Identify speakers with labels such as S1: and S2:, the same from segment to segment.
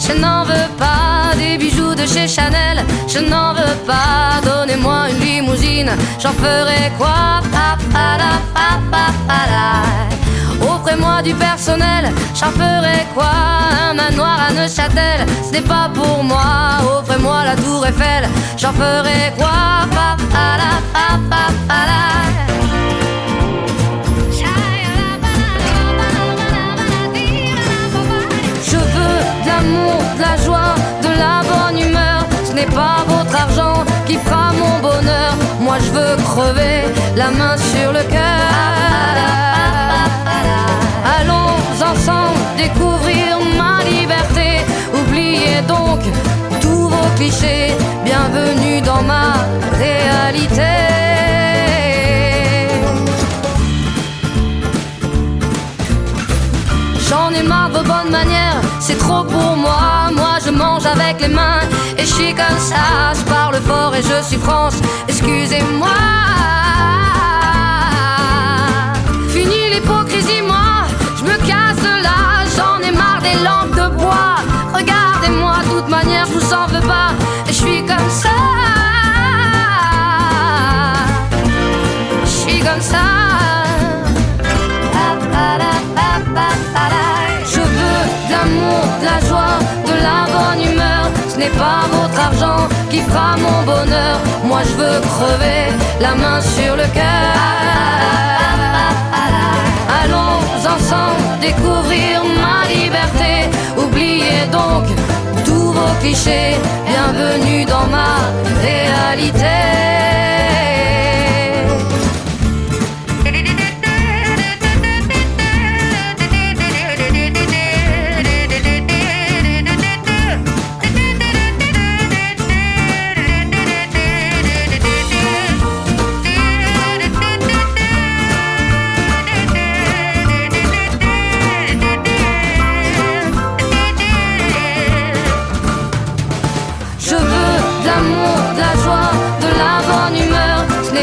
S1: je n'en veux pas des bijoux de chez Chanel, je n'en veux pas. Donnez-moi une limousine, j'en ferai quoi? Offrez-moi du personnel, j'en ferai quoi? Un manoir à Neuchâtel, ce n'est pas pour moi. Offrez-moi la tour Eiffel, j'en ferai quoi? Je veux de l'amour, de la joie, de la bonne humeur. Ce n'est pas votre argent qui fera mon bonheur. Moi je veux crever, la main sur le cœur. Allons ensemble découvrir ma liberté. Oubliez donc tous vos clichés. Bienvenue dans ma réalité. J'en ai marre de vos bonnes manières, c'est trop pour moi. Moi je mange avec les mains et je suis comme ça. Je parle fort et je suis France, excusez-moi. Fini l'hypocrisie, moi je me casse de là. J'en ai marre des lampes de bois. Regardez-moi, de toute manière je vous en veux pas. Et je suis comme ça. Je suis comme ça. Je veux de l'amour, de la joie, de la bonne humeur. Ce n'est pas votre argent qui fera mon bonheur. Moi je veux crever, la main sur le cœur. Allons ensemble découvrir ma liberté. Oubliez donc tous vos clichés. Bienvenue dans ma réalité.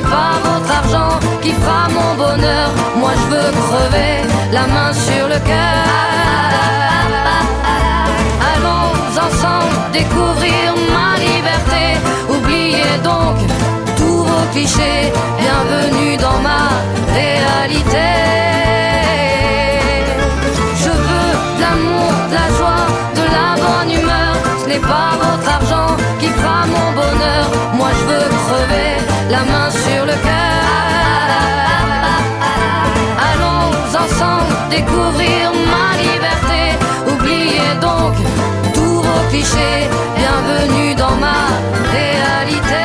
S1: Pas votre argent qui fera mon bonheur. Moi je veux crever, la main sur le cœur. Allons ensemble découvrir ma liberté. Oubliez donc tous vos clichés. Bienvenue dans ma réalité. Je veux de l'amour, de la joie, de la bonne humeur. Ce n'est pas votre argent qui fera mon bonheur. Moi je veux crever, la main sur le cœur. Allons ensemble découvrir ma liberté. Oubliez donc tous vos clichés. Bienvenue dans ma réalité.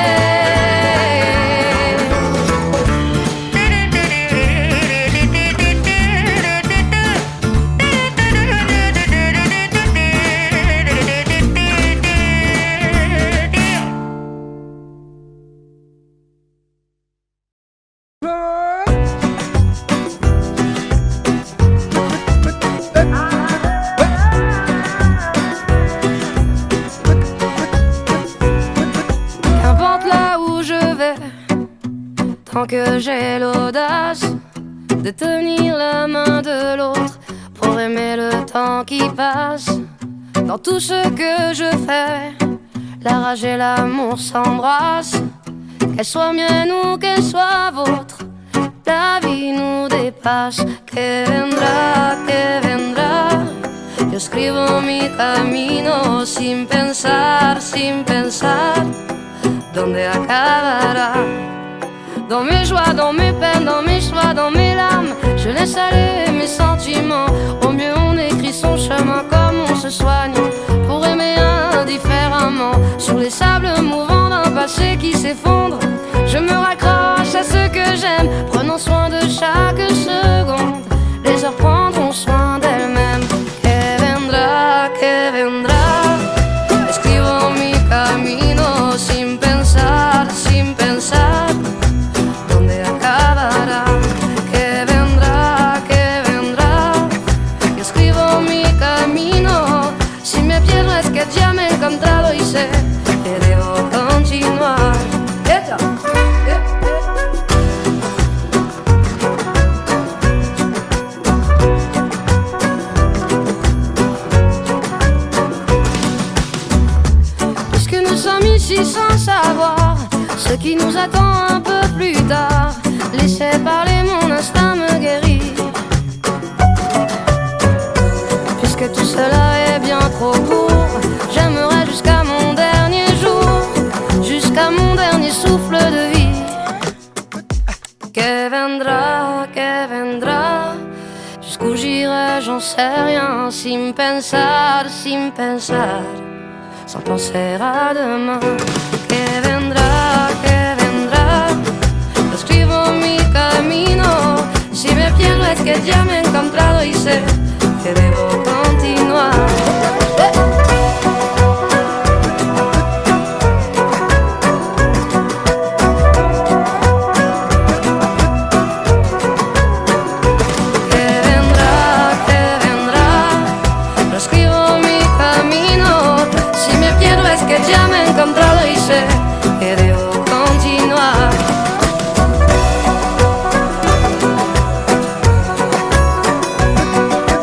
S1: Tant que j'ai l'audace de tenir la main de l'autre pour aimer le temps qui passe. Dans tout ce que je fais, la rage et l'amour s'embrassent. Qu'elle soit mienne ou qu'elle soit vôtre, la vie nous dépasse. Que vendrá, yo escribo mi camino sin pensar, ¿dónde acabará? Dans mes joies, dans mes peines, dans mes choix, dans mes larmes, je laisse aller mes sentiments. Au mieux on écrit son chemin comme on se soigne pour aimer indifféremment. Sur les sables mouvants d'un passé qui s'effondre, je me raccroche à ce que j'aime, prenant soin de chaque seconde. Les heures prendront soin d'elles-mêmes. Que vendrá, escribo mi camino sin pensar, ¿dónde acabará? Que vendrá, yo escribo mi camino. Si mes pies restent réfléchis sans savoir ce qui nous attend un peu plus tard. Laissez parler, mon instinct me guérit. Puisque tout cela est bien trop court, j'aimerais jusqu'à mon dernier jour, jusqu'à mon dernier souffle de vie. Que vendra, jusqu'où j'irai, j'en sais rien. Sin pensar, sans penser à demain. Que vendrá, lo escribo mi camino. Si me pierdo es que ya me he encontrado y sé que debo continuar. Que ya me he encontrado y sé que debo continuar.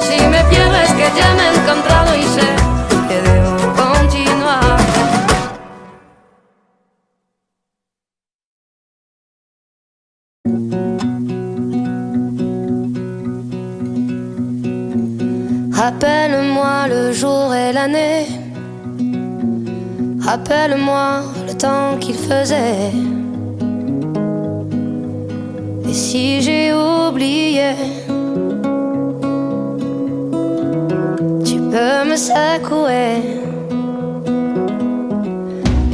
S1: Si me pierdo es que ya me he encontrado y sé que debo continuar. Rappelle-moi le jour et l'année. Rappelle-moi le temps qu'il faisait. Et si j'ai oublié, tu peux me secouer.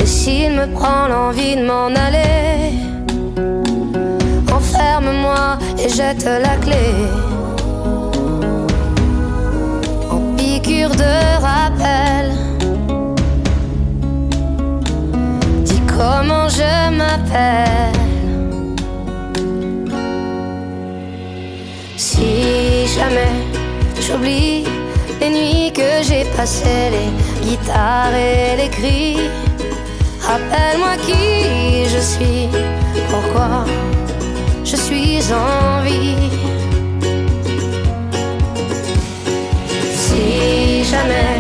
S1: Et s'il me prend l'envie de m'en aller, enferme-moi et jette la clé. En piqûre de rappel, comment je m'appelle. Si jamais j'oublie les nuits que j'ai passées, les guitares et les cris, rappelle-moi qui je suis, pourquoi je suis en vie. Si jamais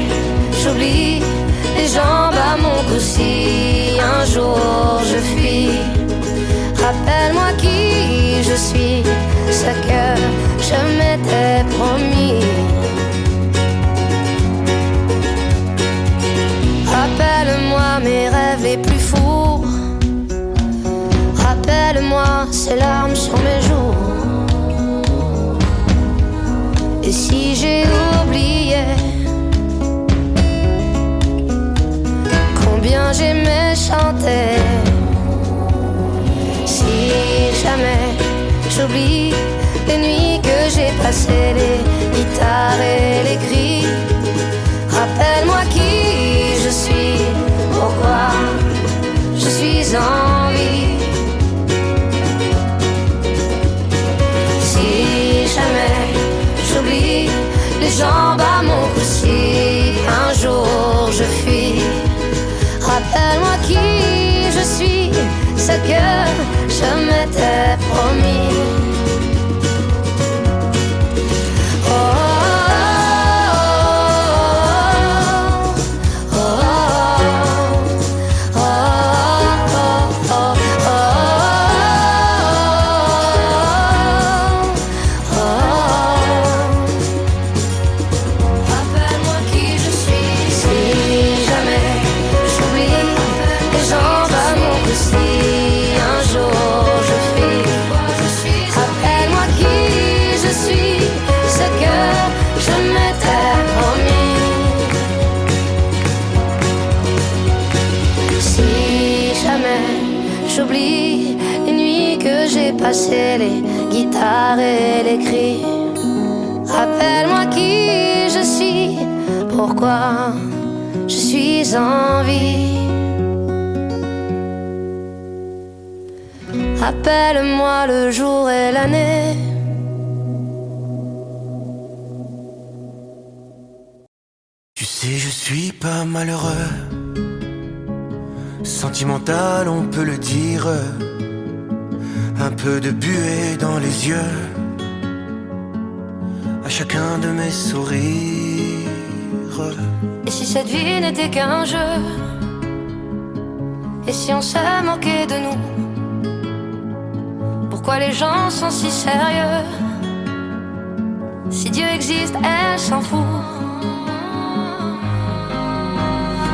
S1: j'oublie les jambes à mon cou, si un jour je fuis, rappelle-moi qui je suis, ce que je m'étais promis. Rappelle-moi mes rêves les plus fous, rappelle-moi ces larmes sur mes joues. Et si j'ai oublié combien j'aimais chanter, si jamais j'oublie les nuits que j'ai passées, les guitares et les cris, rappelle-moi qui je suis, pourquoi je suis en vie. Si jamais j'oublie les jambes à mon cou, si un jour je fuis, rappelle-moi qui je suis, ce que je m'étais promis. J'oublie les nuits que j'ai passées, les guitares et les cris. Rappelle-moi qui je suis, pourquoi je suis en vie. Rappelle-moi le jour et l'année.
S2: Tu sais, je suis pas malheureux. Sentimental, on peut le dire. Un peu de buée dans les yeux à chacun de mes sourires.
S1: Et si cette vie n'était qu'un jeu, Et si on se moquait de nous? Pourquoi les gens sont si sérieux? Si Dieu existe, elle s'en fout.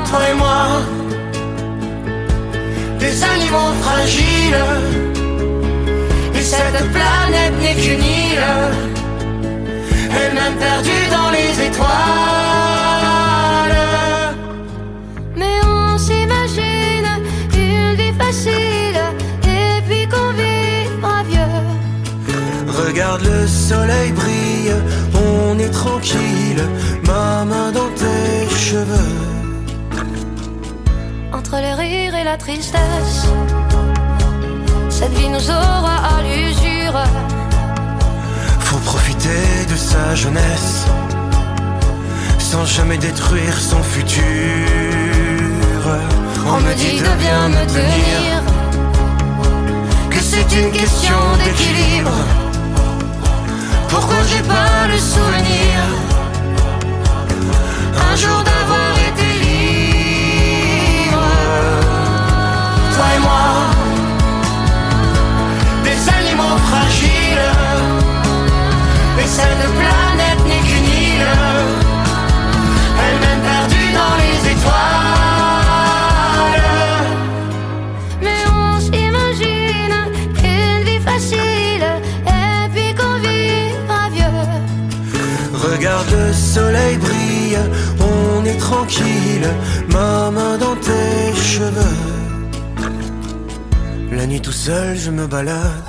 S2: Toi et moi, des animaux fragiles, et cette planète n'est qu'une île, elle-même perdue dans les étoiles.
S1: Mais on s'imagine une vie facile, et puis qu'on vivra vieux.
S2: Regarde le soleil brille, on est tranquille, ma main dans tes cheveux.
S1: Entre le rire et la tristesse, cette vie nous aura à l'usure.
S2: Faut profiter de sa jeunesse, sans jamais détruire son futur.
S1: On me dit de bien me tenir,
S2: que c'est une question d'équilibre. Pourquoi j'ai pas le souvenir un jour d'avoir été libre? Toi et moi, des animaux fragiles, et cette planète n'est qu'une île, elle-même perdue dans les étoiles.
S1: mais on s'imagine une vie facile, et puis qu'on vivra vieux.
S2: Regarde le soleil brille, on est tranquille, ma main dans tes cheveux. La nuit tout seul je me balade,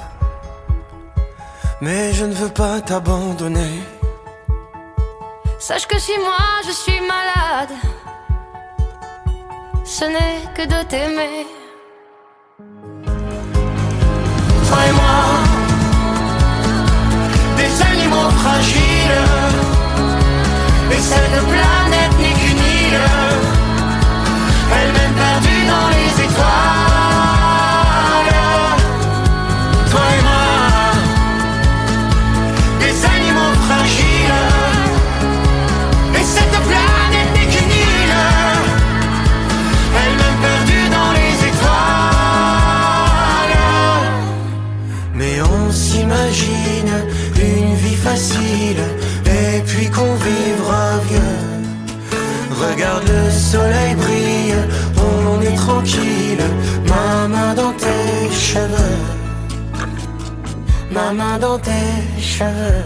S2: mais je ne veux pas t'abandonner.
S1: Sache que si moi je suis malade, ce n'est que de t'aimer.
S2: Toi et moi, des animaux fragiles, et cette planète n'est qu'une île, elle-même perdue dans les étoiles. Toi et moi, des animaux fragiles, et cette planète n'est qu'une île, elle-même perdue dans les étoiles. Mais on s'imagine une vie facile, et puis qu'on vivra vieux. Regarde le soleil brille, on est tranquille, ma main dans tes cheveux, ma main dans tes cheveux.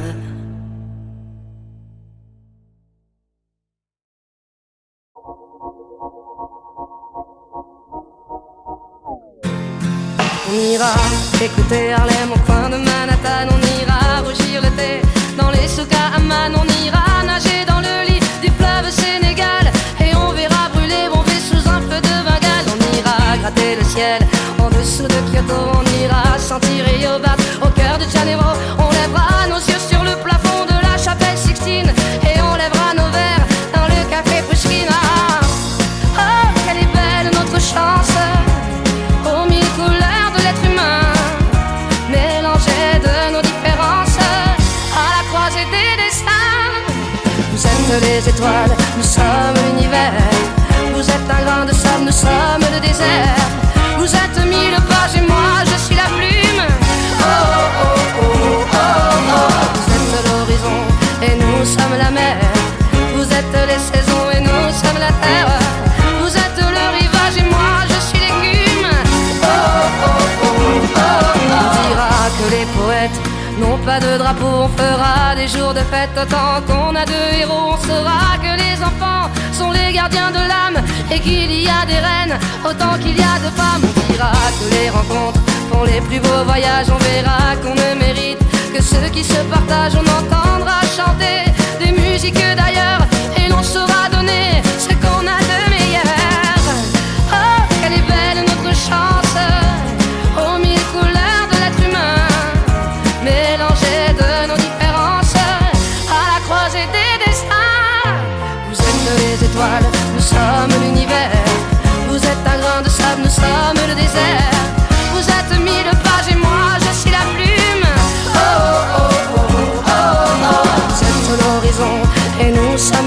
S1: On ira écouter Harlem au coin de Manhattan. On ira rougir le thé dans les souks à Amman. On ira nager dans le lit du fleuve Sénégal, et on verra brûler bomber sous un feu de Bengale. On ira gratter le ciel en dessous de Kyoto. On ira sentir Rio battre au cœur de Janeiro. On lèvera nos yeux sur le plafond de la chapelle Sixtine, et on lèvera nos verres dans le café Pushkin. Oh, quelle est belle notre chance, aux mille couleurs de l'être humain, mélangées de nos différences, à la croisée des destins. Vous êtes les étoiles, nous sommes l'univers. Vous êtes un grain de sable, nous sommes le désert. Vous êtes mille pages et moi je suis la plume. Oh, oh, oh, oh, oh, oh. Vous êtes l'horizon et nous sommes la mer. Vous êtes les saisons et nous sommes la terre. Vous êtes le rivage et moi je suis l'écume. Oh, oh, oh, oh, oh. On dira que les poètes n'ont pas de drapeau. On fera des jours de fête autant qu'on a de héros. On saura que les enfants sont les gardiens de l'âme, et qu'il y a des reines autant qu'il y a de femmes. On dira que les rencontres font les plus beaux voyages. On verra qu'on ne mérite que ceux qui se partagent. On entendra chanter des musiques d'ailleurs, et l'on saura donner ce qu'on a de meilleur. Oh, quelle est belle notre chance, aux mille couleurs de l'être humain, mélangées de nos différences, à la croisée des destins. Vous êtes les étoiles, nous sommes l'univers. Vous êtes un grain de sable, nous sommes le désert. Vous êtes mille pages et moi je suis la plume. Oh, oh, oh, oh, oh, oh. Vous êtes l'horizon et nous sommes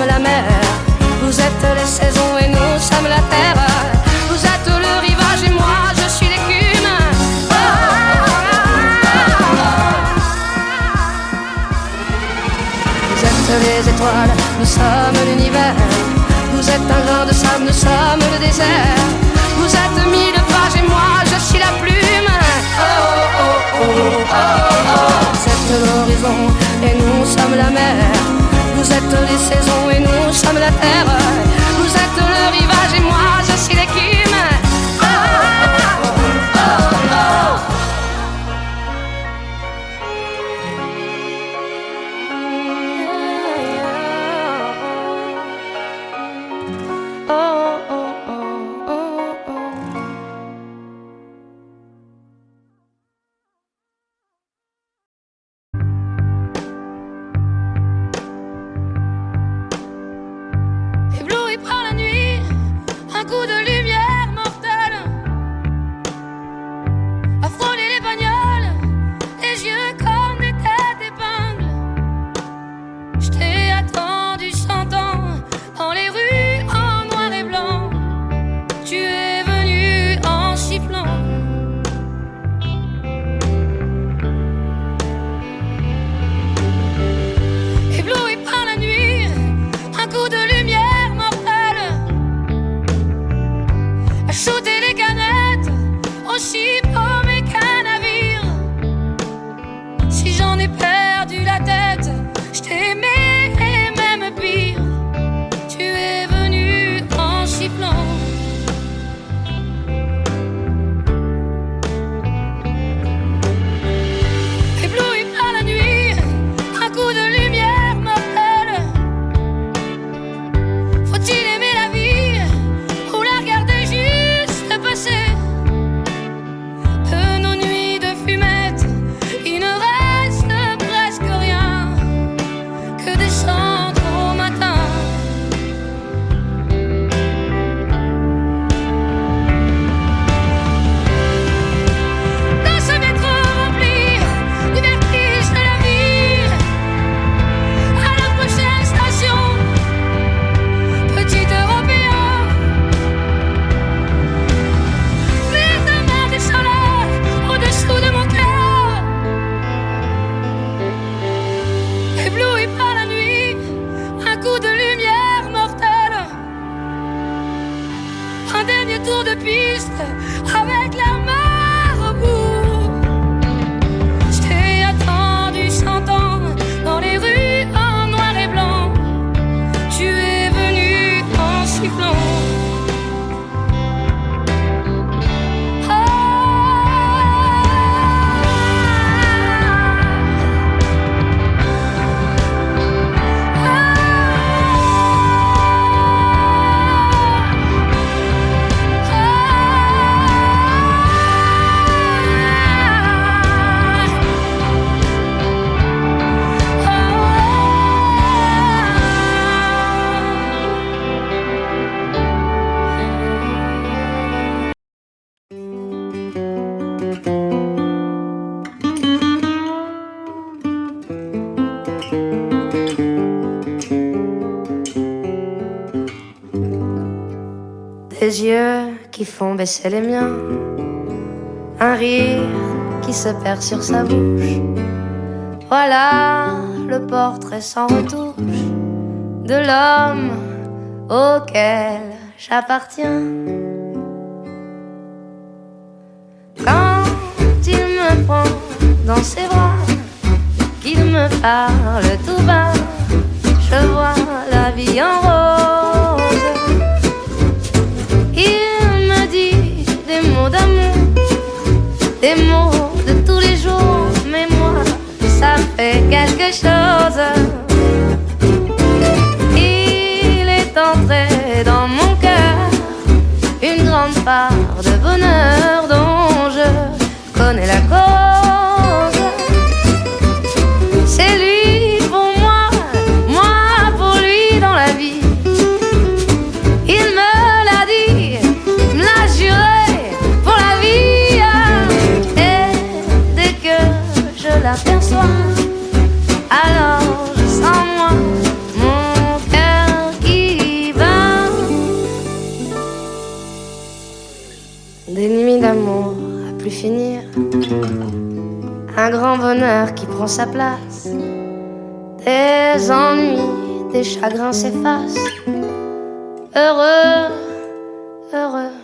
S1: dernier tour de piste avec la mer au bout. Je t'ai attendu 100 ans dans les rues en noir et blanc. Tu es venu en sifflant. Des yeux qui font baisser les miens, un rire qui se perd sur sa bouche. Voilà le portrait sans retouche de l'homme auquel j'appartiens. Quand il me prend dans ses bras, qu'il me parle tout bas, je vois la vie en rose. Il me dit des mots d'amour, des mots de tous les jours, mais moi, ça fait quelque chose. Il est entré dans mon cœur une grande part de bonheur dont je connais la cause. C'est lui pour moi, moi pour lui dans la vie. Il me l'a dit, me l'a juré pour la vie. Et dès que je l'aperçois, alors je sens moi mon cœur qui bat. Des nuits d'amour à plus finir, un grand bonheur qui prend sa place. Des ennuis, des chagrins s'effacent. Heureux, heureux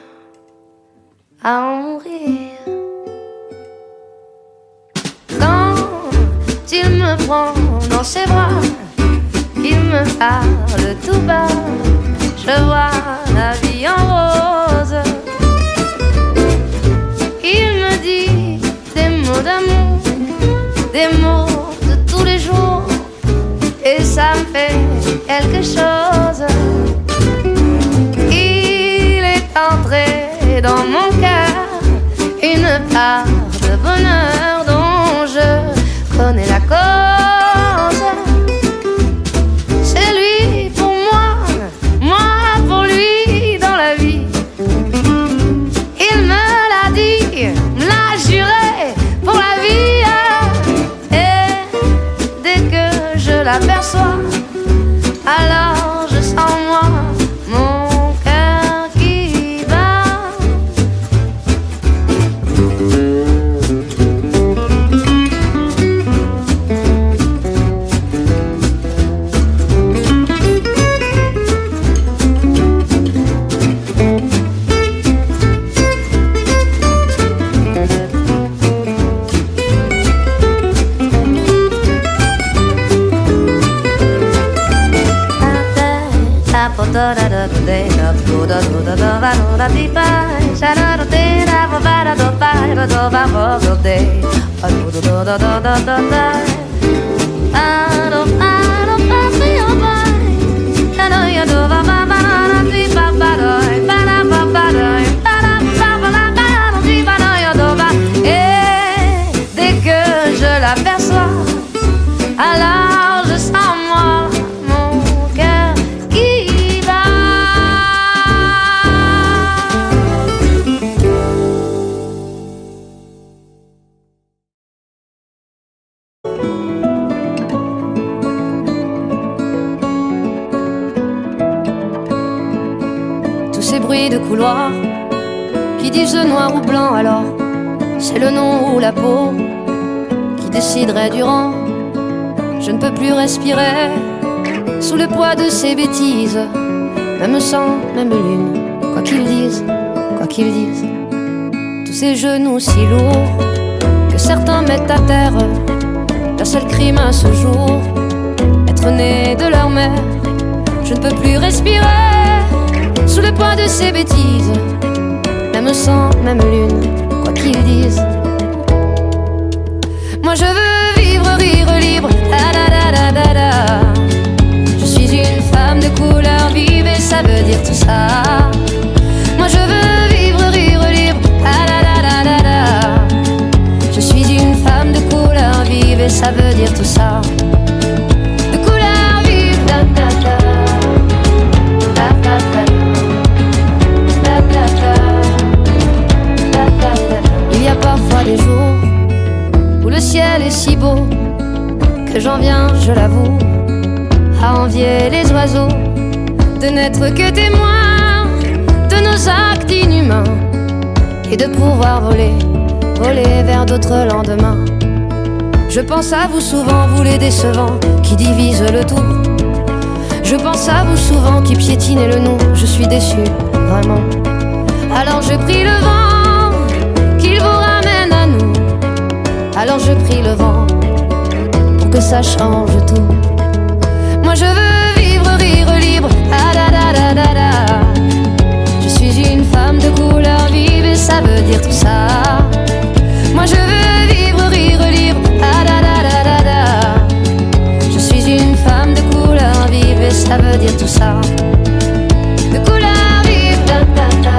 S1: à en mourir. Quand il me prend dans ses bras, il me parle tout bas, je vois la vie en rose. Il me dit des mots d'amour, des mots de tous les jours, et ça me fait quelque chose. Il est entré dans mon cœur une part de bonheur dont je connais la cause. C'est lui pour moi, moi pour lui dans la vie. Il me l'a dit, me l'a juré pour la vie. Et dès que je l'aperçois, alors je sens moi mon cœur qui bat. Et dès que je l'aperçois, alors je sens moi mon cœur qui bat. Tous ces bruits de couloir qui disent noir ou blanc, alors c'est le nom ou la peau qui déciderait du rang. Je ne peux plus respirer sous le poids de ces bêtises, même sang, même lune, quoi qu'ils disent. qu'ils disent. Tous ces genoux si lourds que certains mettent à terre. Leur seul crime à ce jour, être né de leur mère. Je ne peux plus respirer sous le poids de ces bêtises. Même sang, même lune, quoi qu'ils disent. Moi je veux vivre, rire libre, da da da da da da. Je suis une femme de couleur vive et ça veut dire tout ça. Moi je veux vivre, rire libre, da da da da da da. Je suis une femme de couleur vive et ça veut dire tout ça. De couleur vive, da da da. Da da da. Da da da. Da da da. Il y a parfois des jours où le ciel est si beau que j'en viens, je l'avoue, à envier les oiseaux de n'être que témoins de nos actes inhumains et de pouvoir voler, voler vers d'autres lendemains. Je pense à vous souvent, vous les décevants qui divisent le tout. Je pense à vous souvent qui piétinez le nous. Je suis déçu, vraiment. Alors je prie le vent qu'il vous ramène à nous. Alors je prie le vent pour que ça change tout. Moi je veux vivre, rire libre, da da da da da da. Je suis une femme de couleur vive et ça veut dire tout ça. Moi je veux vivre, rire libre, da da da da da da. Je suis une femme de couleur vive et ça veut dire tout ça. De couleur vive, da da da.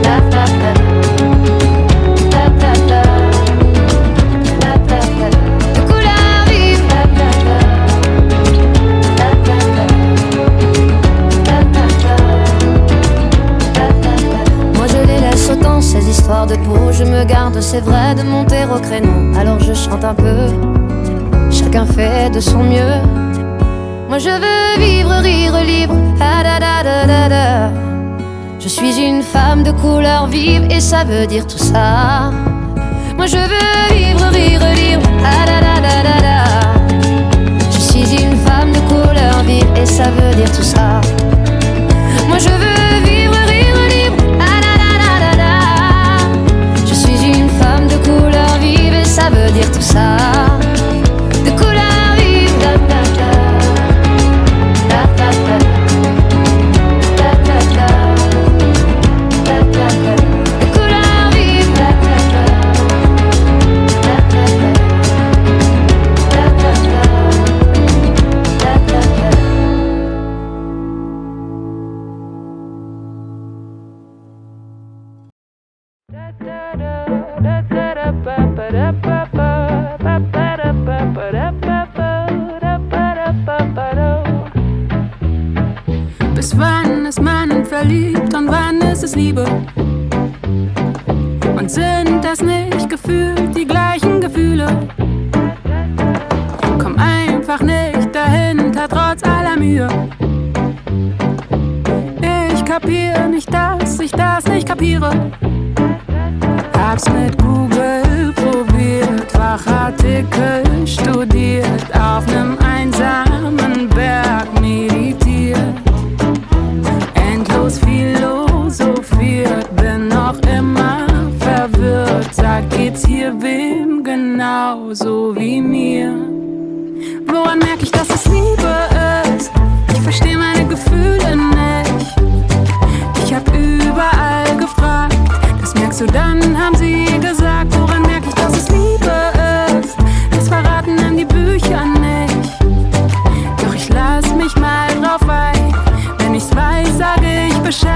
S1: Da da da. Da da da. Da da da. De couleur vive, da da da. Da da da. Da da da. Da da da. Moi je les laisse autant ces histoires de peau. Je me garde, c'est vrai, de monter au créneau. Alors je chante un peu. Chacun fait de son mieux. Moi je veux vivre, rire libre, da da da da da da. Je suis une femme de couleur vive et ça veut dire tout ça. Moi je veux vivre, rire libre, da da da da da da. Je suis une femme de couleur vive et ça veut dire tout ça. Moi je veux vivre, rire libre, da da da da da da. Je suis une femme de couleur vive et ça veut dire tout ça. De couleur vive, da da da. Da da da. Da da da. Da da da. De couleur vive, da da da. Da da da. Da da da. Da da da.
S3: Bis wann ist man verliebt und wann ist es Liebe? Und sind das nicht gefühlt die gleichen Gefühle? Komm einfach nicht dahinter, trotz aller Mühe. Ich kapier nicht, dass ich das nicht kapiere. Hab's mit Google probiert, Fachartikel studiert, auf nem einsamen Berg meditiert, endlos philosophiert, bin noch immer verwirrt. Sag, geht's hier wem genauso wie mir? Woran merk ich, dass es Liebe ist? Ich versteh meine Gefühle nicht. Ich hab überall gefragt, das merkst du dann, haben sie gesagt. Woran merk ich, dass es Liebe ist? Das verraten einem die Bücher nicht. Doch ich lass mich mal drauf ein. Wenn ich's weiß, sage ich Bescheid.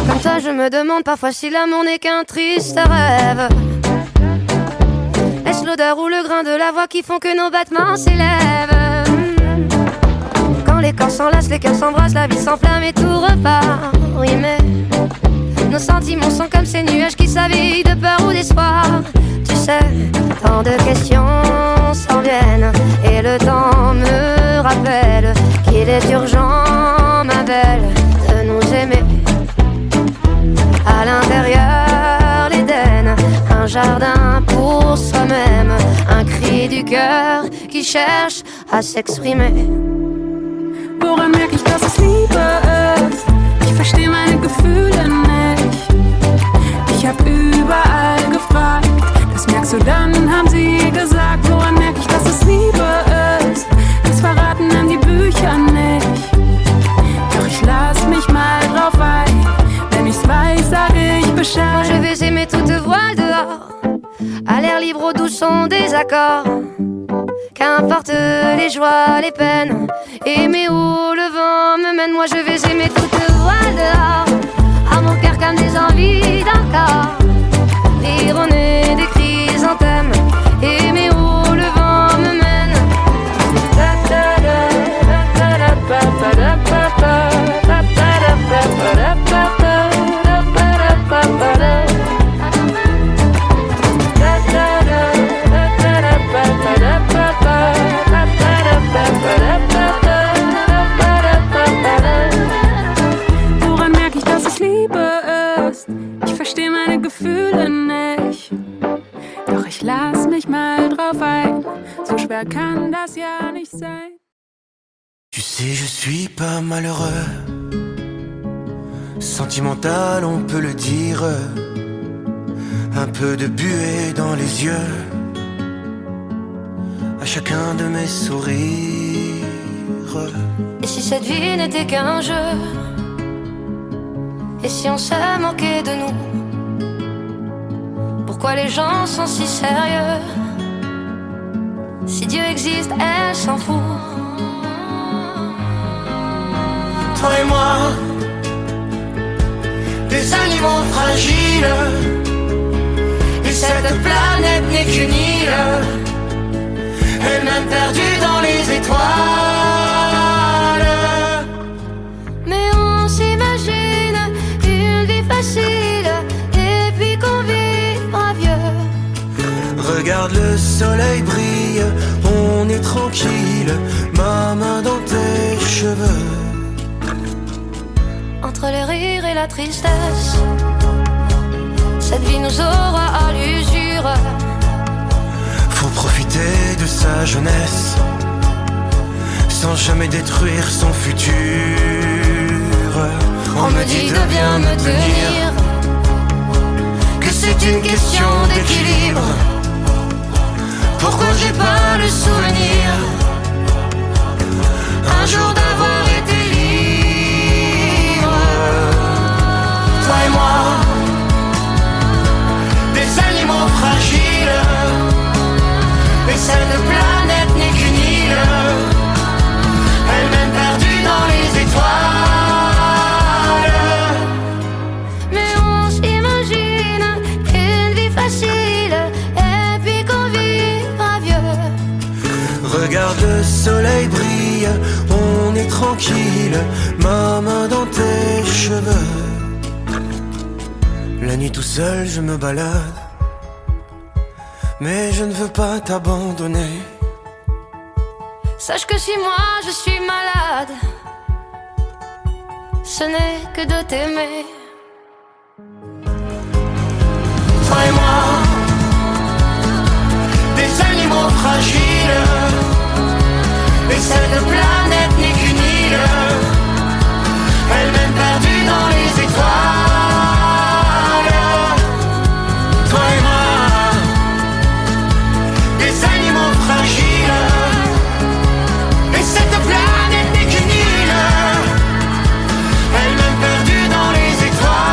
S1: Comme ça je me demande parfois si l'amour n'est qu'un triste rêve. Est-ce l'odeur ou le grain de la voix qui font que nos battements s'élèvent? Quand les corps s'enlacent, les cœurs s'embrassent, la vie s'enflamme et tout repart. Oui mais nos sentiments sont comme ces nuages qui s'habillent de peur ou d'espoir. Tu sais, tant de questions s'en viennent et le temps me rappelle qu'il est urgent, ma belle, de nous aimer. À l'intérieur, l'Éden, un jardin jardin pour soi-même, un cri du cœur qui cherche à s'exprimer.
S3: Woran merk ich, dass es Liebe ist? Ich versteh meine Gefühle nicht. Ich hab überall gefragt, das merkst du dann, haben sie gesagt. Woran merk ich, dass es Liebe ist? Das verraten dann die Bücher nicht. Doch ich lass mich mal drauf ein, wenn ich's weiß, sage ich Bescheid.
S1: Je vais aimer toute voile dehors, à l'air libre au doux son des accords. Qu'importe les joies, les peines, aimer où le vent me mène. Moi je vais aimer toute voile dehors, à mon cœur comme des envies d'un corps. Rire au nez des chrysanthèmes, aimer où le vent me mène.
S3: Woran merk ich, dass es Liebe ist? Ich versteh meine Gefühle nicht. Doch ich lass mich mal drauf ein. So schwer kann das ja nicht sein.
S2: Tu sais, je suis pas malheureux. Sentimental, on peut le dire. Un peu de buée dans les yeux, à chacun de mes sourires.
S1: Et si cette vie n'était qu'un jeu? Et si on se moquait de nous? Pourquoi les gens sont si sérieux? Si Dieu existe, elle s'en fout.
S2: Toi et moi, des animaux fragiles, et cette planète n'est qu'une île, elle-même perdue dans les étoiles.
S1: Mais on s'imagine une vie facile, et puis qu'on vivra vieux.
S2: Regarde le soleil brille, on est tranquille, ma main dans tes cheveux.
S1: Entre le rire et la tristesse, cette vie nous aura à l'usure.
S2: Faut profiter de sa jeunesse, sans jamais détruire son futur.
S1: On me dit de bien me tenir,
S2: que c'est une question d'équilibre. Pourquoi j'ai pas le souvenir un jour d'avoir été libre? Toi et moi, des animaux fragiles, et cette planète n'est qu'une île, elle-même perdue dans les étoiles.
S1: mais on s'imagine une vie facile, et puis qu'on vivra vieux.
S2: Regarde le soleil brille, on est tranquille, ma main dans tes cheveux. La nuit tout seul je me balade, mais je ne veux pas t'abandonner.
S1: Sache que si moi je suis malade, ce n'est que de t'aimer.
S2: Toi et moi, des animaux fragiles, et cette planète n'est qu'une île, elle-même perdue dans les étoiles. Toi et moi, des animaux fragiles, et cette planète n'est qu'une île, elle-même perdue dans les étoiles.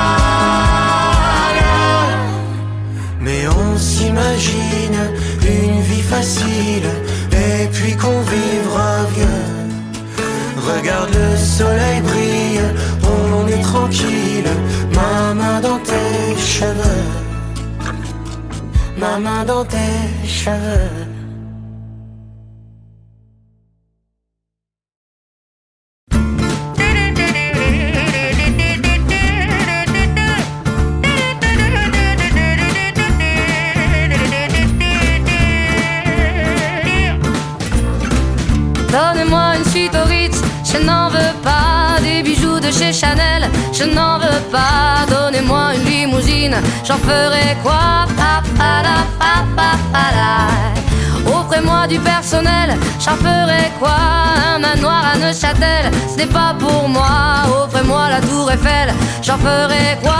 S2: Mais on s'imagine une vie facile, et puis qu'on vivra vieux. Regarde le soleil brille, on est tranquille, ma main dans tes cheveux, ma main dans tes cheveux.
S1: Donnez-moi une suite au Ritz, je n'en veux pas des bijoux de de chez Chanel, je n'en veux pas. Donnez-moi une limousine, j'en ferai quoi? Offrez-moi du personnel, j'en ferai quoi? Un manoir à Neuchâtel, ce n'est pas pour moi. Offrez-moi la tour Eiffel, j'en ferai quoi?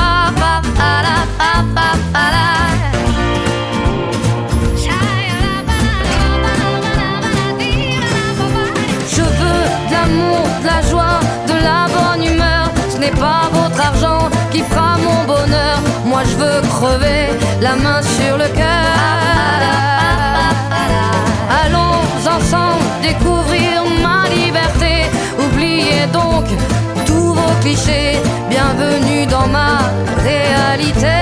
S1: Je veux de l'amour, de la joie, de la bonne humeur. Ce n'est pas votre argent qui fera mon bonheur. Moi je veux crever, la main sur le cœur. Allons ensemble découvrir ma liberté. Oubliez donc tous vos clichés. Bienvenue dans ma réalité.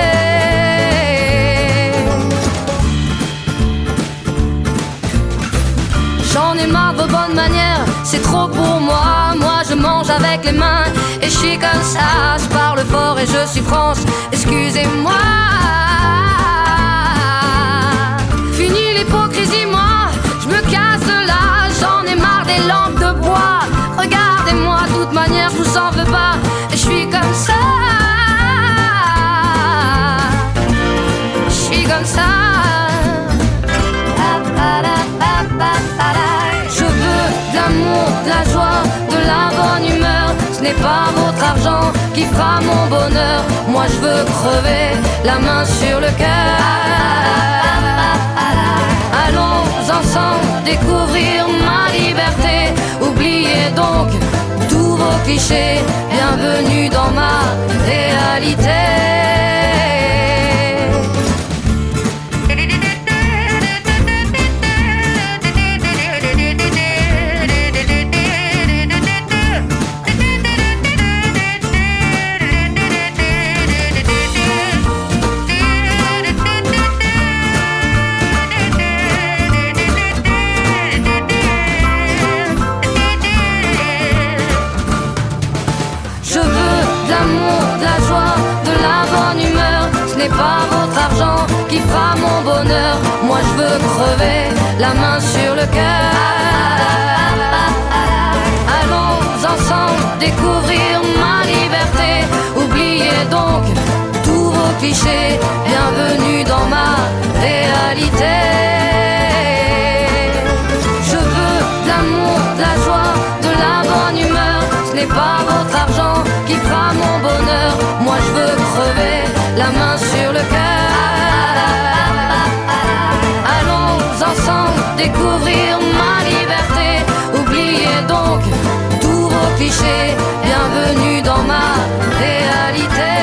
S1: J'en ai marre de vos bonnes manières, c'est trop pour moi. Moi je mange avec les mains et je suis comme ça. Je parle fort et je suis France, excusez-moi. Fini l'hypocrisie, moi je me casse de là. J'en ai marre des lampes de bois. Regardez-moi, de toute manière je vous en veux pas. Et je suis comme ça. Je suis comme ça. Je veux de l'amour, de la joie, de la bonne humeur. Ce n'est pas votre argent qui fera mon bonheur. Moi je veux crever, la main sur le cœur. Allons ensemble découvrir ma liberté. Oubliez donc tous vos clichés. Bienvenue dans ma réalité. Pas votre argent qui fera mon bonheur. Moi je veux crever, la main sur le cœur. Allons ensemble découvrir ma liberté. Oubliez donc tous vos clichés. Bienvenue dans ma réalité. Je veux de l'amour, de la joie, de la bonne humeur. Ce n'est pas votre argent qui fera mon bonheur. Moi je veux crever, la main sur le cœur. Allons ensemble découvrir ma liberté. Oubliez donc tous vos clichés. Bienvenue dans ma réalité.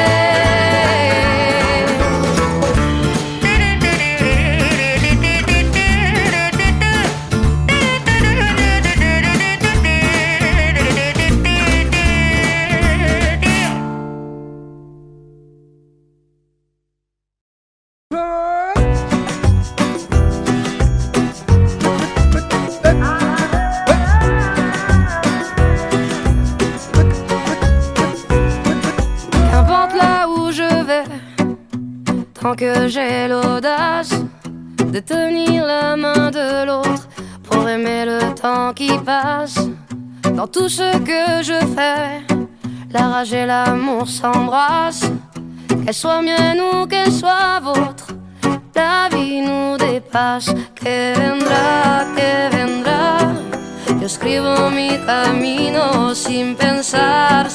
S1: Tant que j'ai l'audace de tenir la main de l'autre pour aimer le temps qui passe. Dans tout ce que je fais, la rage et l'amour s'embrassent. Qu'elle soit mienne ou qu'elle soit vôtre, la vie nous dépasse. Que vendrá, yo escribo mi camino sin pensar,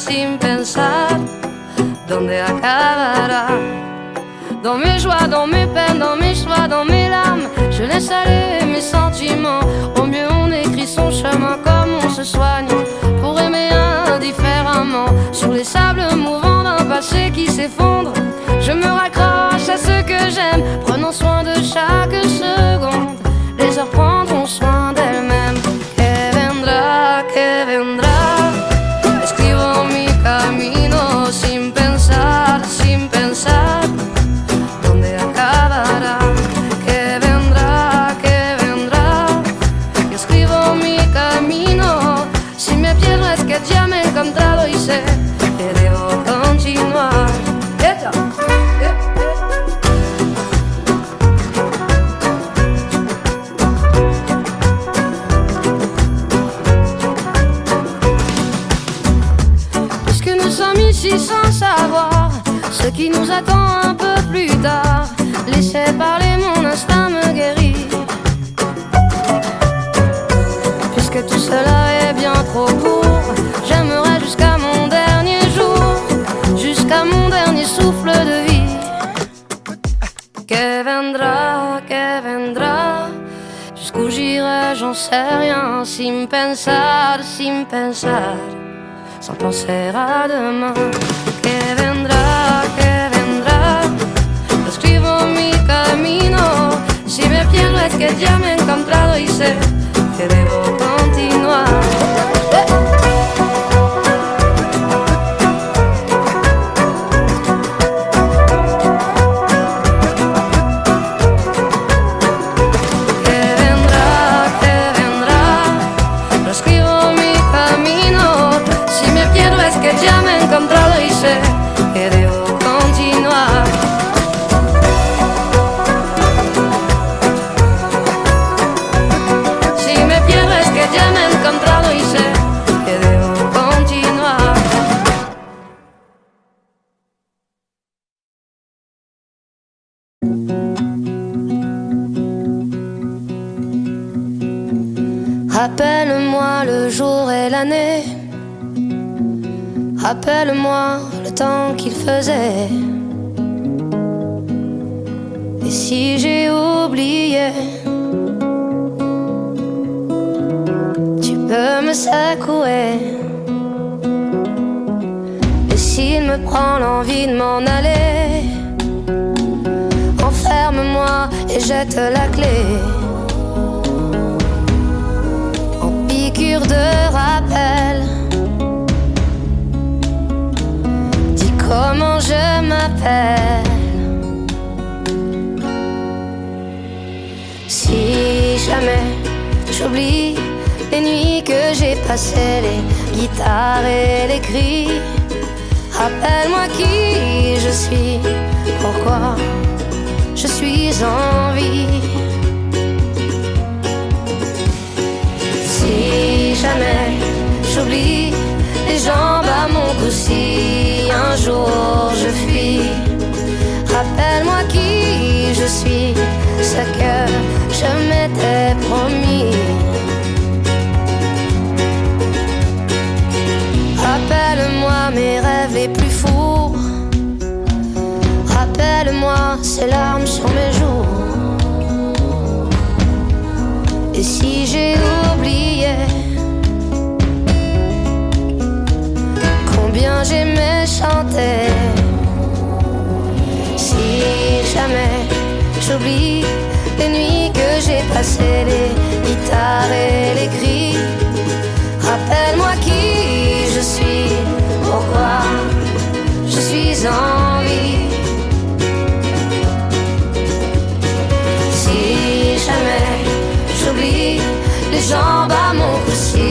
S1: ¿dónde acabará? Dans mes joies, dans mes peines, dans mes choix, dans mes larmes, je laisse aller mes sentiments. Au mieux on écrit son chemin comme on se soigne pour aimer indifféremment. Sur les sables mouvants d'un passé qui s'effondre, je me raccroche à ce que j'aime, prenant soin de chaque seconde. Les heures prendront soin d'elles-mêmes. Que vendrá, escribo mi camino sin pensar, ¿dónde acabará? Que vendrá, yo escribo mi camino. Si me pierdo es que ya me he encontrado y sé que debo continuar. aussi sans savoir ce qui nous attend un peu plus tard. Laissez parler, mon instinct me guérit. Puisque tout cela est bien trop court, j'aimerais jusqu'à mon dernier jour, jusqu'à mon dernier souffle de vie. Que vendra, jusqu'où j'irai, j'en sais rien. Sin pensar, sans penser à demain. Que vendra, lo escribo mi camino. Si me pierdo es que ya me he encontrado y sé que debo continuar. Ya me he encontrado y sé que debo continuar. Si me pierdo es que ya me he encontrado y sé que debo continuar. Rappelle-moi le jour et l'année. Rappelle-moi le temps qu'il faisait. Et si j'ai oublié, tu peux me secouer. Et s'il me prend l'envie de m'en aller, enferme-moi et jette la clé. En piqûre de rappel, comment je m'appelle. Si jamais j'oublie les nuits que j'ai passées, les guitares et les cris, rappelle-moi qui je suis, pourquoi je suis en vie. Si jamais j'oublie les jambes à mon cou, si un jour je fuis, rappelle-moi qui je suis, ce que je m'étais promis. Rappelle-moi mes rêves les plus fous, rappelle-moi ces larmes sur mes joues. Et si j'ai oublié combien j'aimais chanter, si jamais j'oublie les nuits que j'ai passées, les guitares et les cris, rappelle-moi qui je suis, pourquoi je suis en vie. Si jamais j'oublie les jambes à mon cou, si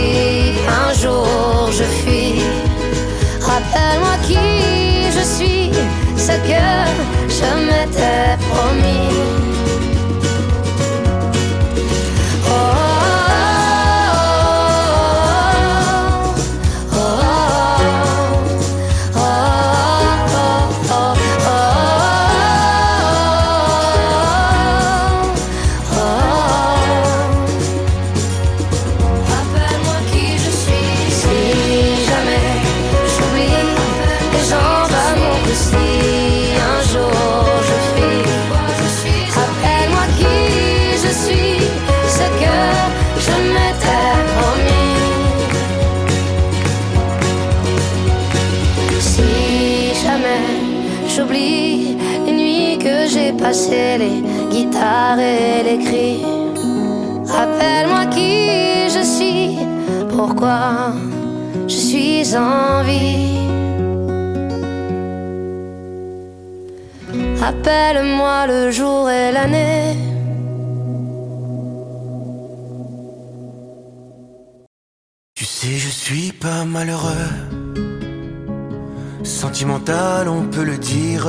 S1: un jour je fuis, rappelle-moi qui je suis, ce que je m'étais promis. Oh, oh, oh, oh, oh, rappelle-moi qui je suis, si jamais j'oublie les jambes à mon cou, si un jour je fuis, rappelle-moi qui je suis, ce que je m'étais promis. Si jamais j'oublie les nuits que j'ai passées, les guitares et les cris, rappelle-moi qui je suis, pourquoi je suis en vie. Rappelle-moi le jour et l'année.
S2: Tu sais, je suis pas malheureux, sentimental, on peut le dire.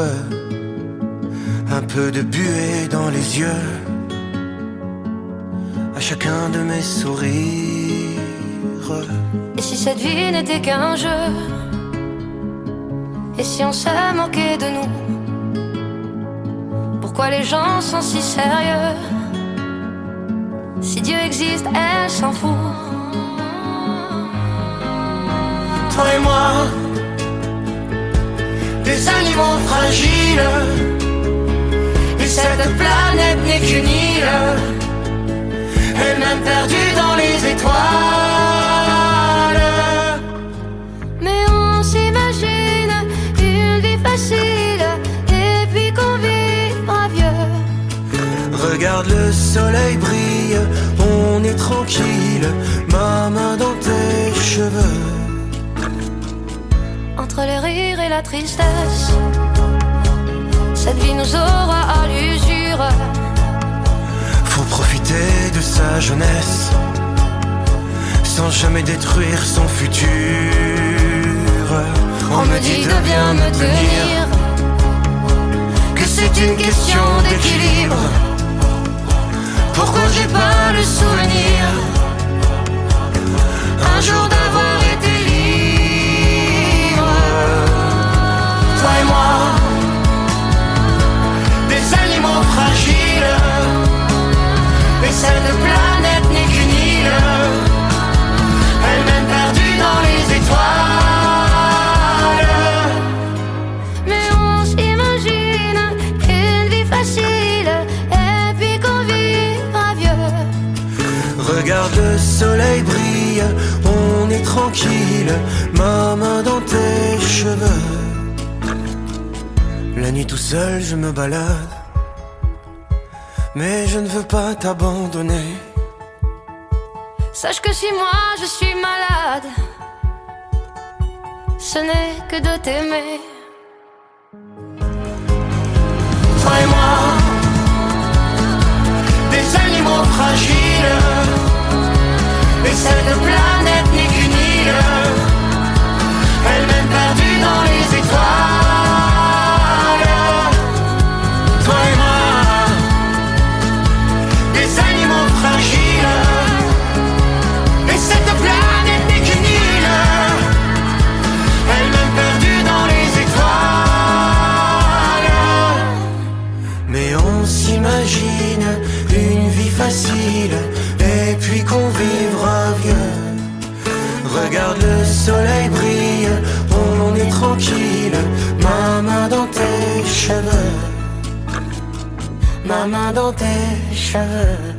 S2: Un peu de buée dans les yeux, à chacun de mes sourires.
S1: Et si cette vie n'était qu'un jeu, Et si on se moquait de nous? Pourquoi les gens sont si sérieux? Si Dieu existe, elle s'en fout.
S2: Toi et moi, des animaux fragiles, et cette planète n'est qu'une île, elle-même perdue dans les étoiles.
S1: Mais on s'imagine une vie facile, et puis qu'on vivra vieux.
S2: Regarde le soleil brille, on est tranquille, ma main dans tes cheveux.
S1: Entre le rire et la tristesse, cette vie nous aura à l'usure.
S2: Faut profiter de sa jeunesse, sans jamais détruire son futur. On me dit de bien me tenir, que c'est une question d'équilibre. Pourquoi j'ai pas le souvenir un jour d'avoir été libre? Toi et moi, des animaux fragiles, et cette planète n'est qu'une île, elle-même perdue dans les étoiles.
S1: Mais on s'imagine une vie facile, et puis qu'on vivra vieux.
S2: Regarde le soleil brille, on est tranquille, ma main dans tes cheveux. La nuit tout seul je me balade, mais je ne veux pas t'abandonner.
S1: Sache que si moi je suis malade, ce n'est que de t'aimer.
S2: Toi et moi, des animaux fragiles, et cette planète n'est qu'une île, elle-même perdue dans les étoiles. Toi et moi, des animaux fragiles, et cette planète n'est qu'une île, elle-même perdue dans les étoiles. Mais on s'imagine une vie facile, et puis qu'on vivra vieux. Regarde le soleil brille, on est tranquille, ma main dans tes cheveux, ma main dans tes cheveux.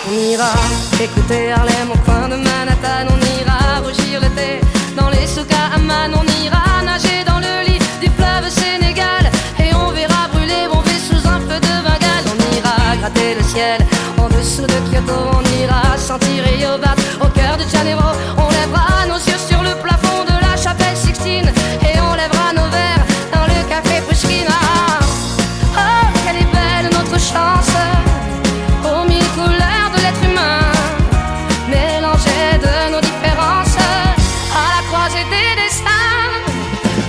S1: On ira écouter Harlem au coin de Manhattan. On ira rougir le thé dans les souks à Amman. On ira nager dans le lit du fleuve Sénégal, et on verra brûler Bombay sous un feu de Bengale. On ira gratter le ciel en dessous de Kyoto. On ira sentir Rio Bat au cœur de Janeiro. On lèvera nos yeux sur le plafond de la chapelle Sixtine, et on lèvera nos verres dans le café Pushkin. Oh, quelle est belle notre chance, aux mille couleurs de l'être humain, mélangées de nos différences, à la croisée des destins.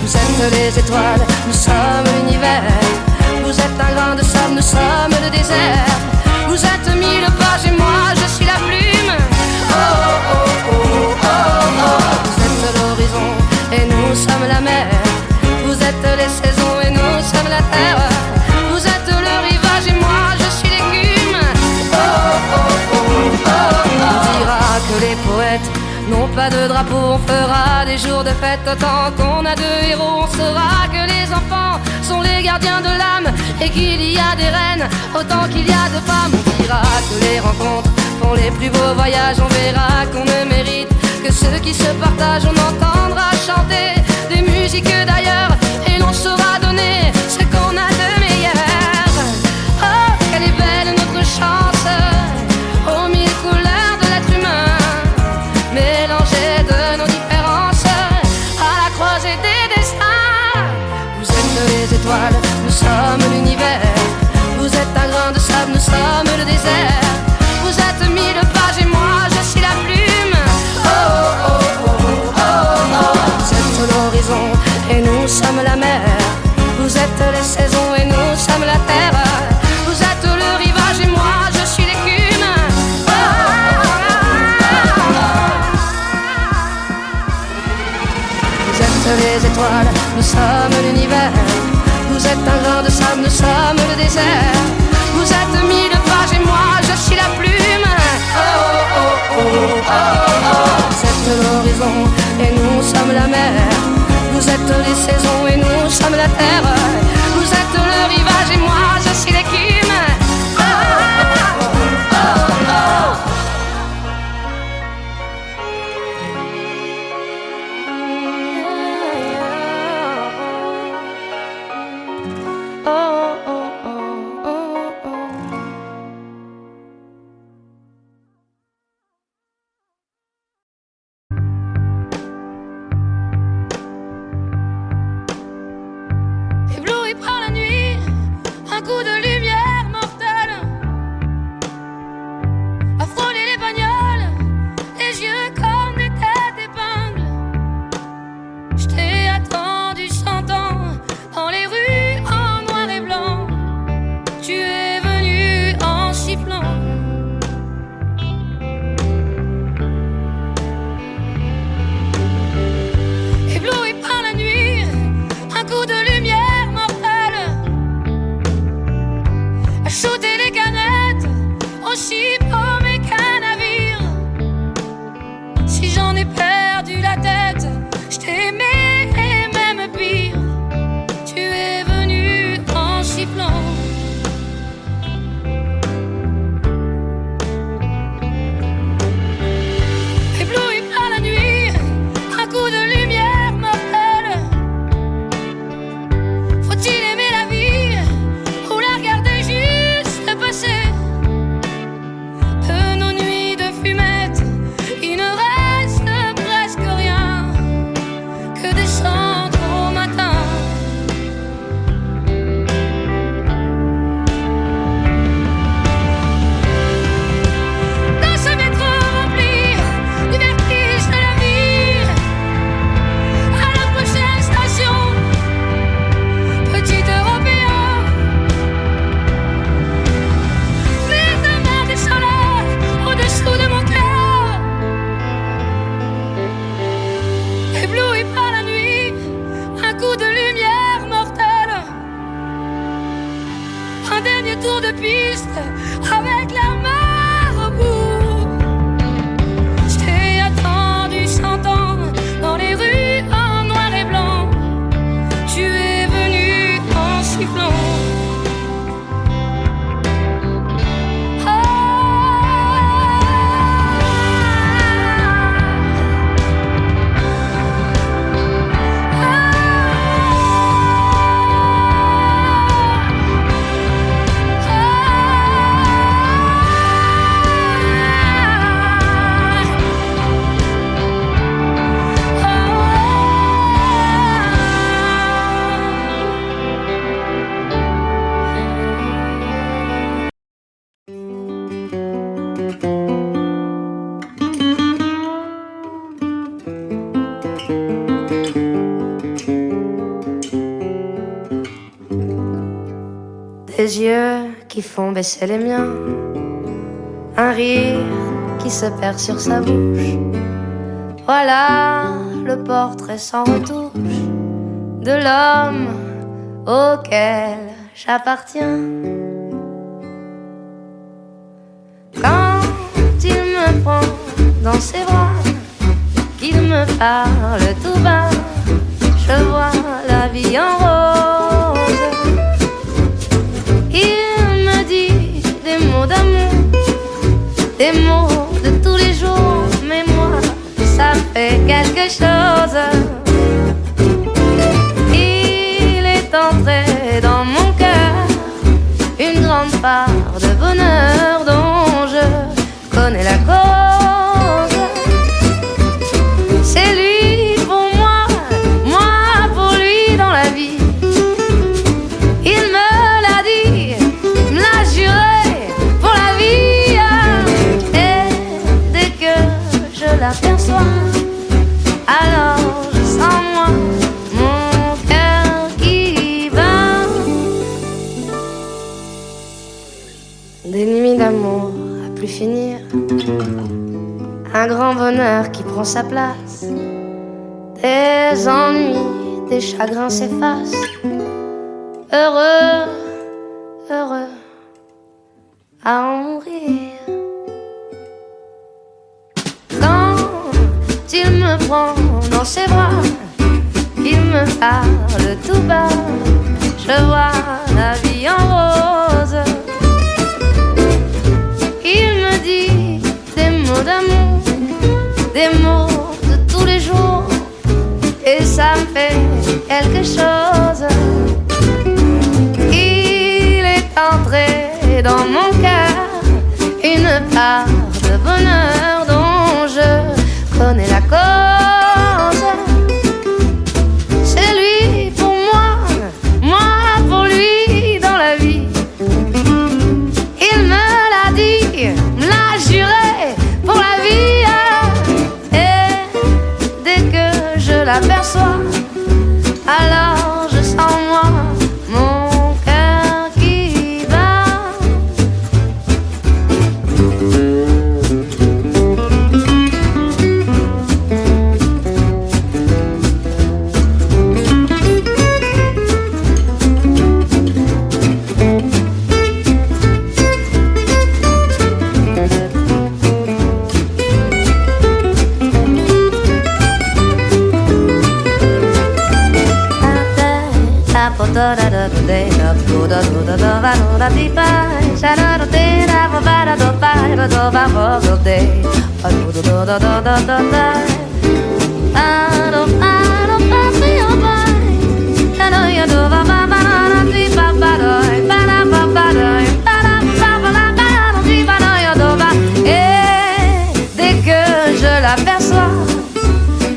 S1: Vous êtes les étoiles, nous sommes l'univers. Vous êtes un grain de sable, nous sommes le désert. Vous êtes mille pages et moi je suis la plume. Oh oh oh oh oh oh. Vous êtes l'horizon et nous sommes la mer. Vous êtes les saisons et nous sommes la terre. Vous êtes le rivage et moi je suis l'écume. Oh oh oh oh oh. On dira que les poètes n'ont pas de drapeau. On fera des jours de fête autant qu'on a de héros. On saura que les enfants sont les gardiens de l'âme, et qu'il y a des reines autant qu'il y a de femmes. On dira que les rencontres font les plus beaux voyages. On verra qu'on ne mérite que ceux qui se partagent. On entendra chanter des musiques d'ailleurs, et l'on saura donner ce qu'on a de meilleur. Oh, quelle est belle notre chance, aux mille couleurs de l'être humain, mélangées de nos différences, à la croisée des destins. Vous êtes les étoiles, nous sommes l'univers. Vous êtes un grain de sable, nous sommes le désert. Vous êtes mille pages et moi je suis la plume. Oh oh oh oh oh. Vous êtes l'horizon et nous êtes les étoiles, nous sommes l'univers. Vous êtes un grain de sable, nous sommes le désert. Vous êtes 1000 pages et moi je suis la plume. Oh oh oh oh oh oh. Vous êtes l'horizon et nous sommes la mer. Vous êtes les saisons et nous sommes la terre. Vous êtes le rivage et moi je suis l'écume. Oh oh oh oh oh. Ébloui par la nuit, un coup de lumière mortelle a frôlé les bagnoles, les yeux comme des têtes d'épingle. Je t'ai attendu 100 ans dans les rues en noir et blanc. Tu es venu en sifflant. Ébloui par la nuit, un coup de lumière mortelle a shooté les canettes aussi paumées qu'un navire. Si j'en ai perdu la tête, je t'ai aimé et même pire. Tu es venu en sifflant. Ébloui par la nuit, un coup de lumière mortelle. Faut-il aimer la vie ou la regarder juste passer? De nos nuits de fumette, il ne reste presque rien que des cendres au matin. Dans ce métro rempli du vertige de la vie, à la prochaine station, petit Européen, mets ta main descend là, au-dessous de mon cœur. Ébloui par la nuit, un coup de lumière mortelle. Un dernier tour de piste avec la mer au bout. Je t'ai attendu 100 ans dans les rues en noir et blanc. Tu es venu en sifflant. Des yeux qui font baisser les miens, un rire qui se perd sur sa bouche. Voilà le portrait sans retouche de l'homme auquel j'appartiens. Quand il me prend dans ses bras, qu'il me parle tout bas, je vois la vie en rose. Il me dit des mots d'amour, des mots de tous les jours, mais moi, ça fait quelque chose. Il est entré dans mon cœur une grande part de bonheur dont je connais la cause. C'est lui pour moi, moi pour lui dans la vie. Il me l'a dit, me l'a juré pour la vie. Et dès que je l'aperçois, alors je sens moi mon cœur qui bat. Des nuits d'amour à plus finir, un grand bonheur qui prend sa place, des ennuis, des chagrins s'effacent. Heureux, heureux à en mourir. Quand il me prend dans ses bras, qu'il me parle tout bas, je vois la vie en rose. Il me dit des mots d'amour, des mots de tous les jours, et ça me fait quelque chose. Il est entré dans mon cœur une part de bonheur dont je connais la cause. C'est lui pour moi, moi pour lui dans la vie. Il me l'a dit, me l'a juré pour la vie. Et dès que je l'aperçois, alors je sens moi mon cœur qui bat. Et dès que je l'aperçois,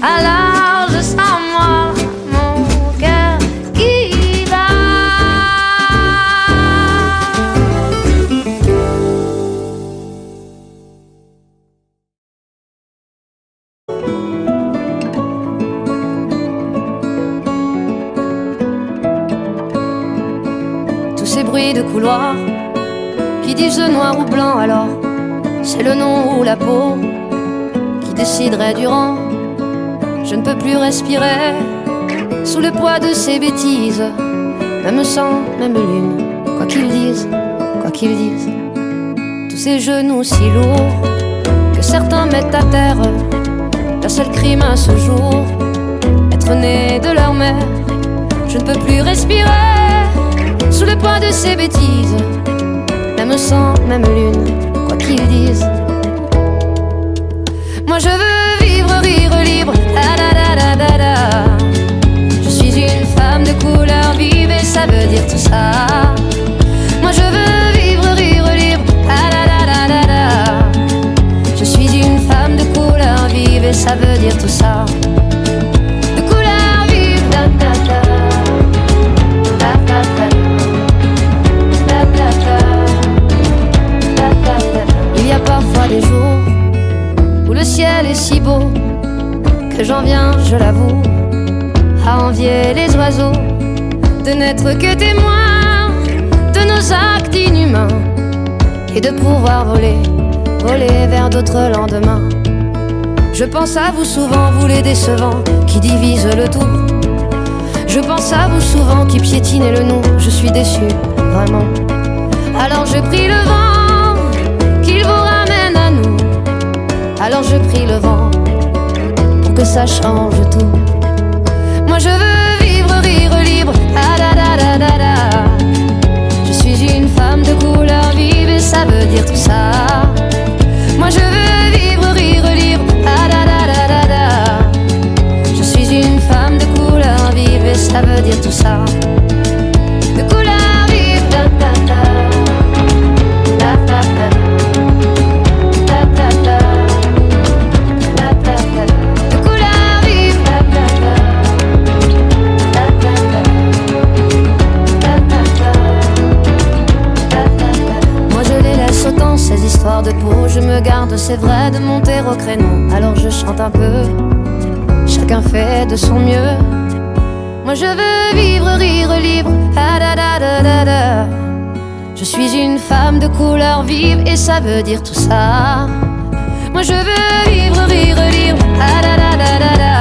S1: alors je sens moi mon cœur qui bat. Tous ces bruits de couloir qui disent noir ou blanc, alors c'est le nom ou la peau qui déciderait du rang. Je ne peux plus respirer sous le poids de ces bêtises, même sang, même lune, quoi qu'ils disent, quoi qu'ils disent. Tous ces genoux si lourds que certains mettent à terre, leur seul crime à ce jour, être né de leur mère. Je ne peux plus respirer sous le poids de ces bêtises, même sang, même lune, quoi qu'ils disent. Moi je veux vivre, rire libre, da da da da da da. Je suis une femme de couleur vive et ça veut dire tout ça. Moi je veux vivre, rire libre, da da da da da da. Je suis une femme de couleur vive et ça veut dire tout ça. De couleur vive, da da da, da da da, da da da, da da da. Il y a parfois des jours où le ciel est si beau que j'en viens, je l'avoue, à envier les oiseaux de n'être que témoins de nos actes inhumains et de pouvoir voler, voler vers d'autres lendemains. Je pense à vous souvent, vous les décevants qui divisent le tout. Je pense à vous souvent qui piétinez le nous. Je suis déçu, vraiment. Alors je prie le vent qu'il vous ramène à nous. Alors je prie le vent pour que ça change tout. Moi je veux vivre, rire libre, ah da da da da da. Je suis une femme de couleur vive et ça veut dire tout ça. Moi je veux vivre, rire libre, ah da da da da da. Je suis une femme de couleur vive et ça veut dire tout ça. De couleur vive, da da da, da da da, da da da, da da da. De couleur vive, da da da, da da da, da da da, da da da. Moi je les laisse autant ces histoires de peau. Je me garde, c'est vrai, de monter au créneau. Alors je chante un peu, chacun fait de son mieux. Moi je veux vivre, rire libre, ah da da da da da. Je suis une femme de couleur vive et ça veut dire tout ça. Moi je veux vivre, rire libre, ah da da da da da.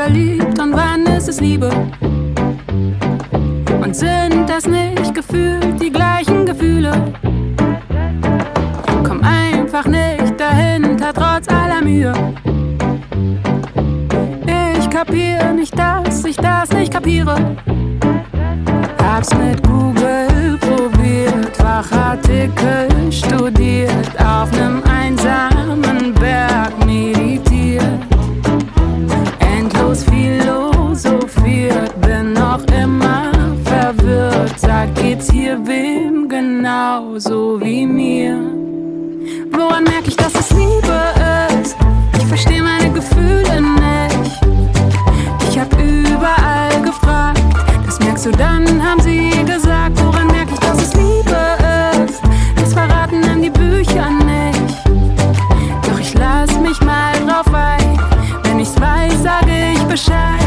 S3: verliebt und wann ist es Liebe? Und sind das nicht gefühlt die gleichen Gefühle? Komm einfach nicht dahinter, trotz aller Mühe. Ich kapier nicht, dass ich das nicht kapiere. Hab's mit Google probiert, Fachartikel studiert, auf nem einsamen Berg meditiert, endlos philosophiert, bin noch immer verwirrt. Sag, geht's hier wem genauso wie mir? Woran merk ich, dass es Liebe ist? Ich versteh meine Gefühle nicht. Ich hab überall gefragt, das merkst du, dann haben sie gesagt. Woran merk ich, dass es Liebe ist? Das verraten dann die Bücher nicht. Doch ich lass mich mal drauf ein, wenn ich's weiß, sage ich Bescheid.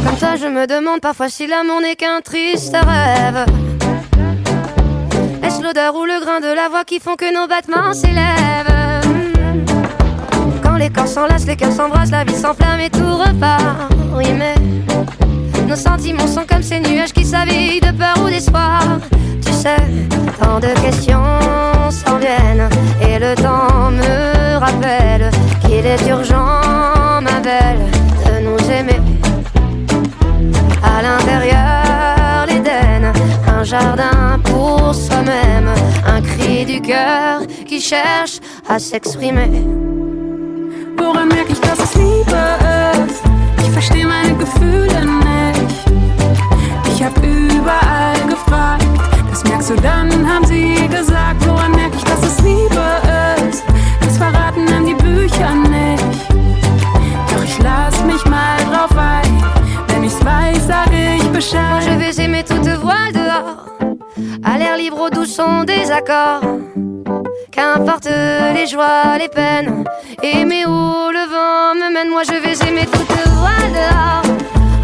S1: Comme ça je me demande parfois si l'amour n'est qu'un triste rêve. Est-ce l'odeur ou le grain de la voix qui font que nos battements s'élèvent? Quand les corps s'enlacent, les cœurs s'embrassent, la vie s'enflamme et tout repart. Oui mais nos sentiments sont comme ces nuages qui s'habillent de peur ou d'espoir. Tu sais, tant de questions s'en viennent et le temps me rappelle qu'il est urgent, ma belle, de nous aimer. À l'intérieur, l'Éden, un jardin pour soi-même, un cri du cœur qui cherche à s'exprimer.
S3: Woran merk ich, dass es Liebe ist? Ich versteh meine Gefühle nicht. Ich hab überall gefragt, das merkst du, dann haben sie gesagt. Woran merk ich, dass es Liebe ist? Das verraten dann die Bücher nicht. Doch ich lass mich mal drauf ein, wenn ich's weiß, sage ich Bescheid.
S1: Je vais aimer toute voile dehors, à l'air libre au doux son des accords. Qu'importe les joies, les peines, aimer où le vent me mène. Moi je vais aimer toute voile dehors,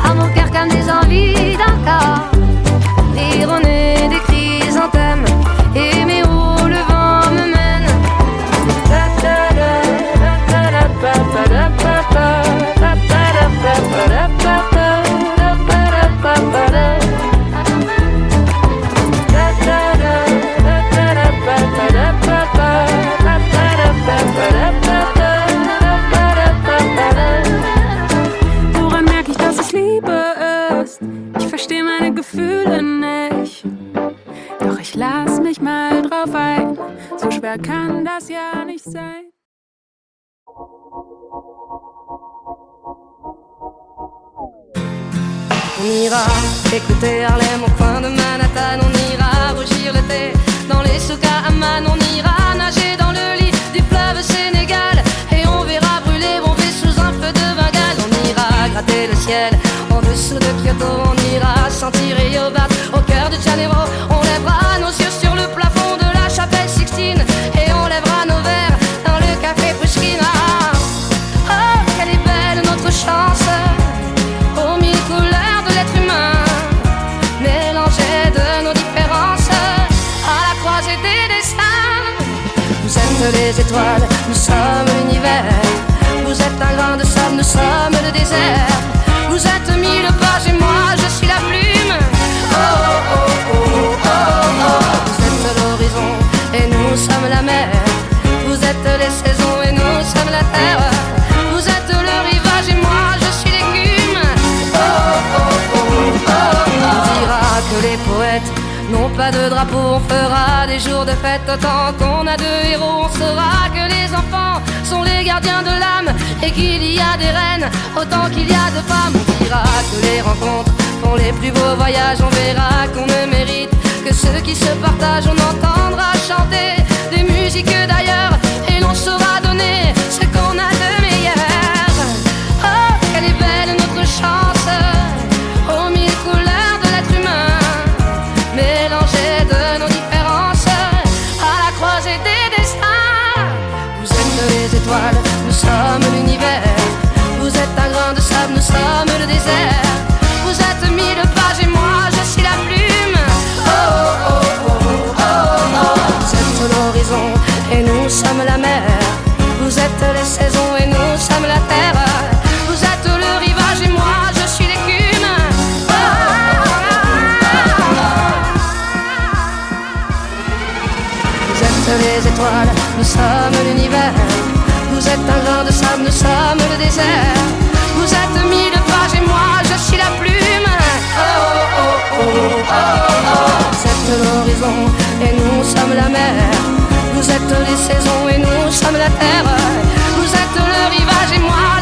S1: à mon cœur comme des envies d'un corps. Rire au nez des chrysanthèmes, aimer où le vent me mène.
S3: Woran merk ich, dass es Liebe ist? Ich versteh meine Gefühle nicht. Doch ich lass mich mal drauf ein, so schwer kann das ja nicht sein.
S1: On ira écouter Harlem au coin de Manhattan. On ira rougir le thé dans les souks à Amman. On ira nager dans le lit du fleuve Sénégal et on verra brûler bombé sous un feu de Bengale. On ira gratter le ciel en dessous de Kyoto. On ira sentir Rio battre au cœur de Janeiro. On lèvera nos yeux sur le plafond de la chapelle Sixtine et on lèvera nos verres dans le café Pushkin. Oh, quelle est belle notre chance, aux mille couleurs de l'être humain, mélangées de nos différences, à la croisée des destins. Vous êtes les étoiles, nous sommes l'univers. Vous êtes un grain de sable, nous sommes le désert. Vous êtes mille pages et moi je suis la plume. Oh oh oh oh oh oh. Vous êtes l'horizon et nous sommes la mer. Vous êtes les saisons et nous sommes la terre. Vous êtes le rivage et moi je suis l'écume. Oh oh oh oh oh. On dira que les poètes n'ont pas de drapeau. On fera des jours de fête autant qu'on a de héros. On saura que les enfants sont les gardiens de l'âme et qu'il y a des reines autant qu'il y a de femmes. On dira que les rencontres font les plus beaux voyages. On verra qu'on ne mérite que ceux qui se partagent. On entendra chanter des musiques d'ailleurs et l'on saura donner ce qu'on a de meilleur. Oh, quelle est belle notre chance, aux mille couleurs de l'être humain, mélangées de nos différences, à la croisée des destins. Vous êtes les étoiles, nous sommes l'univers. Vous êtes un grain de sable, nous sommes le désert. Vous êtes mille pages et moi je suis la plume. Vous êtes un grain de sable, nous sommes le désert. Vous êtes 1000 pages et moi je suis la plume. Oh oh oh oh oh oh. Vous êtes l'horizon et nous sommes la mer. Vous êtes les saisons et nous sommes la terre. Vous êtes le rivage et moi